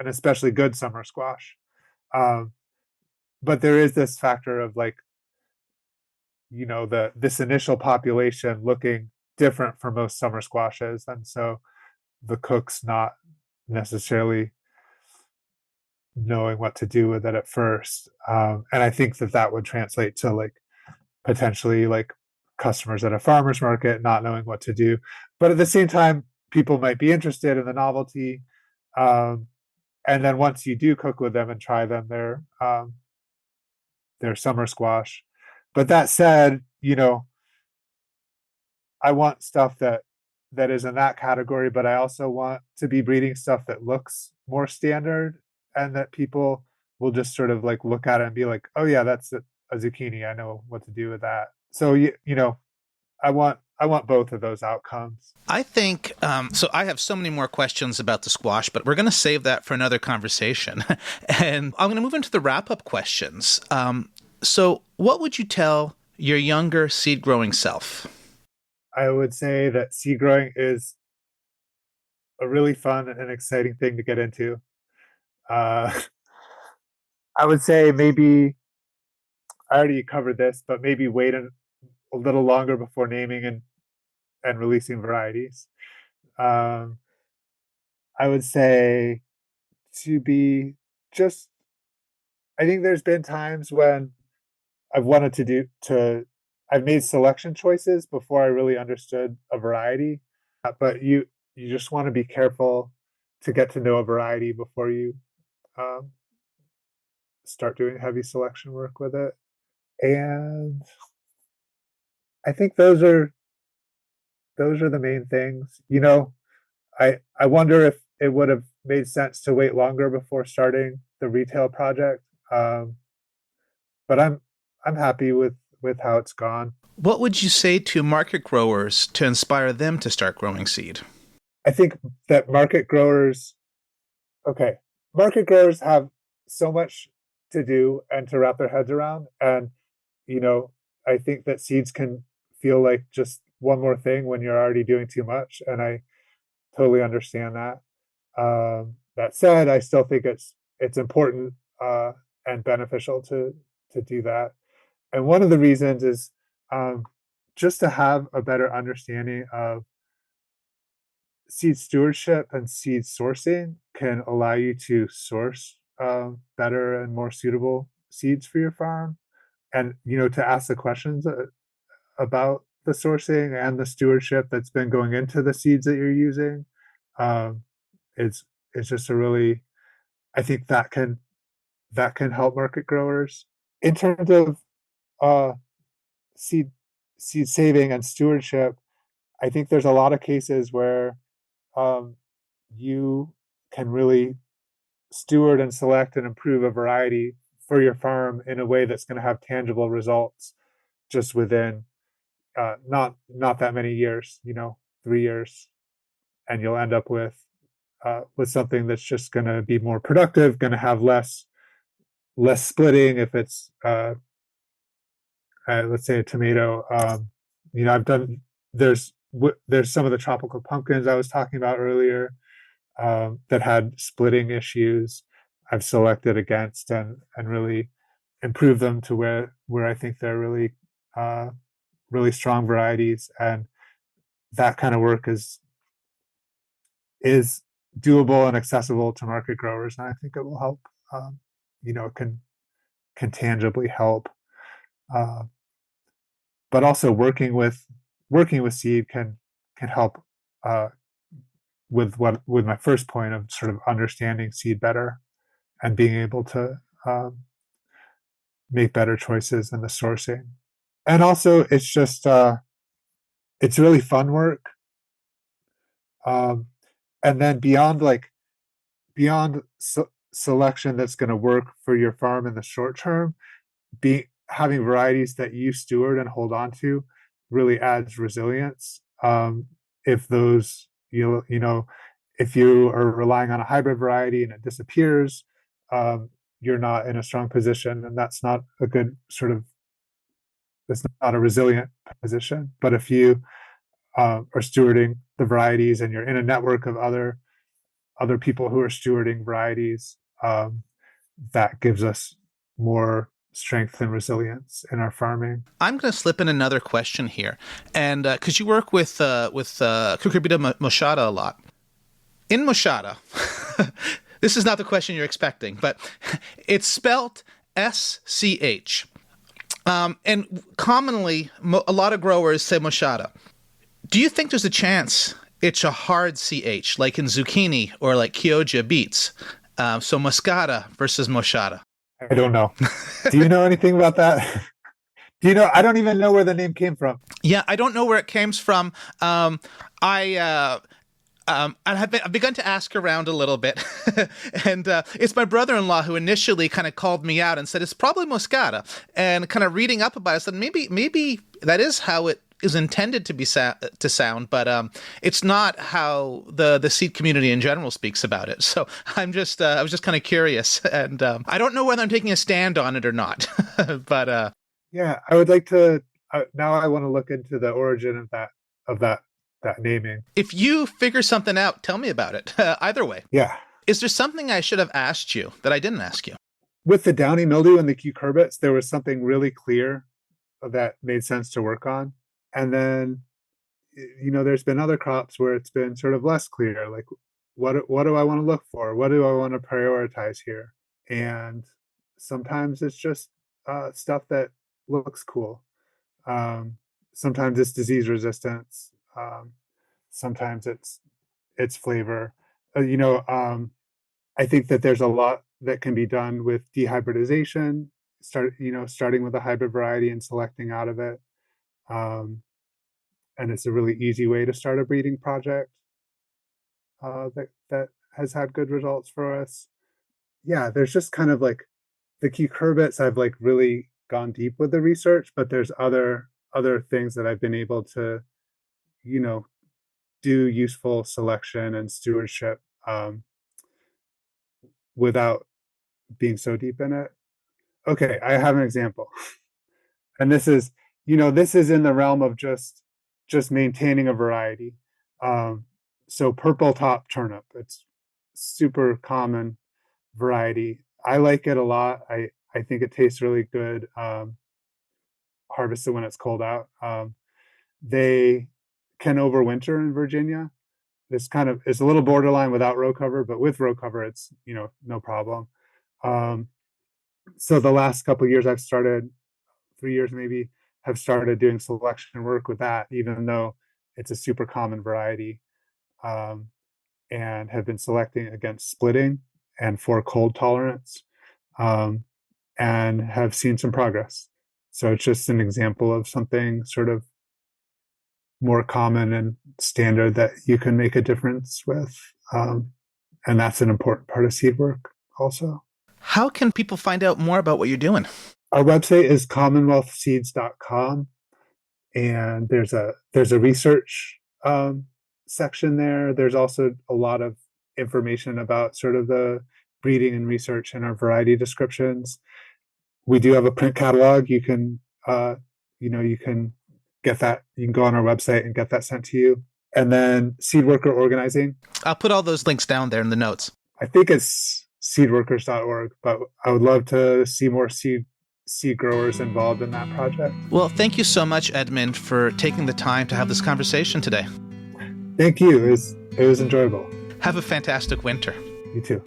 especially good summer squash. Um, but there is this factor of like this initial population looking different from most summer squashes, and so the cook's not necessarily knowing what to do with it at first. And I think that would translate to like potentially like customers at a farmer's market not knowing what to do. But at the same time, people might be interested in the novelty. Um, and then once you do cook with them and try them, they're summer squash. But that said, I want stuff that is in that category, but I also want to be breeding stuff that looks more standard and that people will just sort of like look at it and be like, oh yeah, that's a zucchini. I know what to do with that. So I want both of those outcomes. I think so. I have so many more questions about the squash, but we're going to save that for another conversation. And I'm going to move into the wrap up questions. So, what would you tell your younger seed growing self? I would say that seed growing is a really fun and exciting thing to get into. Uh, I would say maybe I already covered this, but maybe wait a little longer before naming and releasing varieties. Um, I would say to be just, I think there's been times when I've wanted to do to I've made selection choices before I really understood a variety. But you just want to be careful to get to know a variety before you um, start doing heavy selection work with it. And I think those are the main things. I wonder if it would have made sense to wait longer before starting the retail project. Um, but I'm happy with how it's gone. What would you say to market growers to inspire them to start growing seed? I think that okay, market growers have so much to do and to wrap their heads around. And, you know, I think that seeds can feel like just one more thing when you're already doing too much. And I totally understand that. That said, I still think it's important and beneficial to do that. And one of the reasons is um, just to have a better understanding of seed stewardship and seed sourcing can allow you to source better and more suitable seeds for your farm, and to ask the questions about the sourcing and the stewardship that's been going into the seeds that you're using. um, it's it's just a really, I think that can help market growers in terms of uh, seed seed saving and stewardship. I think there's a lot of cases where um, you can really steward and select and improve a variety for your farm in a way that's going to have tangible results just within not that many years, 3 years, and you'll end up with something that's just going to be more productive, going to have less splitting if it's let's say a tomato. I've done there's some of the tropical pumpkins I was talking about earlier that had splitting issues. I've selected against and really improved them to where I think they're really strong varieties, and that kind of work is doable and accessible to market growers, and I think it will help. It can tangibly help, uh, but also working with seed can help uh, with my first point of sort of understanding seed better and being able to um, make better choices in the sourcing. And also, it's really fun work. Um, and then beyond selection that's going to work for your farm in the short term, be having varieties that you steward and hold on to really adds resilience. If those if you are relying on a hybrid variety and it disappears, you're not in a strong position, and that's not a good sort of that's not a resilient position. But if you are stewarding the varieties and you're in a network of other people who are stewarding varieties, that gives us more strength and resilience in our farming. I'm going to slip in another question here, and because you work with Cucurbita moschata a lot. In moschata, this is not the question you're expecting, but it's spelt SCH. And commonly, a lot of growers say moschata. Do you think there's a chance it's a hard CH, like in zucchini or like Chioggia beets? So moscata versus moschata. I don't know. Do you know anything about that? Do you know? I don't even know where the name came from. Yeah, I don't know where it came from. I've begun to ask around a little bit, and it's my brother-in-law who initially kind of called me out and said it's probably moscata. And kind of reading up about it, I said maybe that is how it is intended to be to sound, but it's not how the seed community in general speaks about it. So I was just kind of curious, and I don't know whether I'm taking a stand on it or not. But yeah, I would like to. Now I want to look into the origin of that naming. if you figure something out, tell me about it. Either way, Yeah, is there something I should have asked you that I didn't ask you? with the downy mildew and the cucurbits, there was something really clear that made sense to work on. And then, there's been other crops where it's been sort of less clear. Like, what do I want to look for? What do I want to prioritize here? And sometimes it's just stuff that looks cool. Sometimes it's disease resistance. Sometimes it's flavor. I think that there's a lot that can be done with dehybridization. Starting with a hybrid variety and selecting out of it. And it's a really easy way to start a breeding project that has had good results for us. Yeah, there's just kind of like the cucurbits. I've like really gone deep with the research, but there's other things that I've been able to, you know, do useful selection and stewardship without being so deep in it. Okay, I have an example. And this is in the realm of just maintaining a variety. So purple top turnip, it's super common variety. I like it a lot. I think it tastes really good harvested when it's cold out. They can overwinter in Virginia. This kind of is a little borderline without row cover, but with row cover, it's no problem. So the last couple of years, 3 years maybe, have started doing selection work with that, even though it's a super common variety, and have been selecting against splitting and for cold tolerance, and have seen some progress. So it's just an example of something sort of more common and standard that you can make a difference with. And that's an important part of seed work also. How can people find out more about what you're doing? Our website is commonwealthseeds.com, and there's a research section there. There's also a lot of information about sort of the breeding and research and our variety descriptions. We do have a print catalog. You can get that. You can go on our website and get that sent to you. And then seed worker organizing. I'll put all those links down there in the notes. I think it's seedworkers.org, but I would love to see more seed growers involved in that project. Well, thank you so much, Edmund, for taking the time to have this conversation today. Thank you. It was enjoyable. Have a fantastic winter. You too.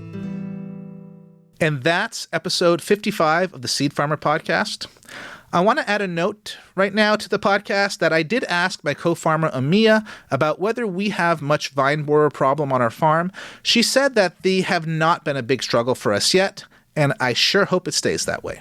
And that's episode 55 of the Seed Farmer Podcast. I want to add a note right now to the podcast that I did ask my co-farmer Amia about whether we have much vine borer problem on our farm. She said that they have not been a big struggle for us yet, and I sure hope it stays that way.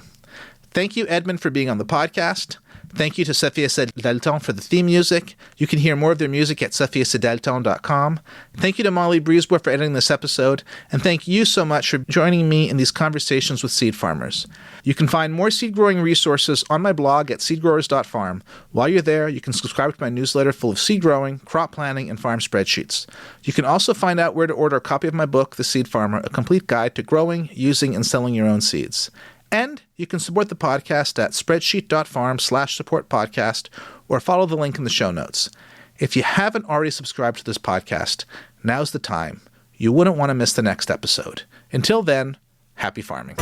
Thank you, Edmund, for being on the podcast. Thank you to Sophia Sedalton for the theme music. You can hear more of their music at sophiasedalton.com. Thank you to Molly Breezeboer for editing this episode, and thank you so much for joining me in these conversations with seed farmers. You can find more seed growing resources on my blog at seedgrowers.farm. While you're there, you can subscribe to my newsletter full of seed growing, crop planning, and farm spreadsheets. You can also find out where to order a copy of my book, The Seed Farmer, a complete guide to growing, using, and selling your own seeds. And you can support the podcast at spreadsheet.farm/support-podcast or follow the link in the show notes. If you haven't already subscribed to this podcast, now's the time. You wouldn't want to miss the next episode. Until then, happy farming.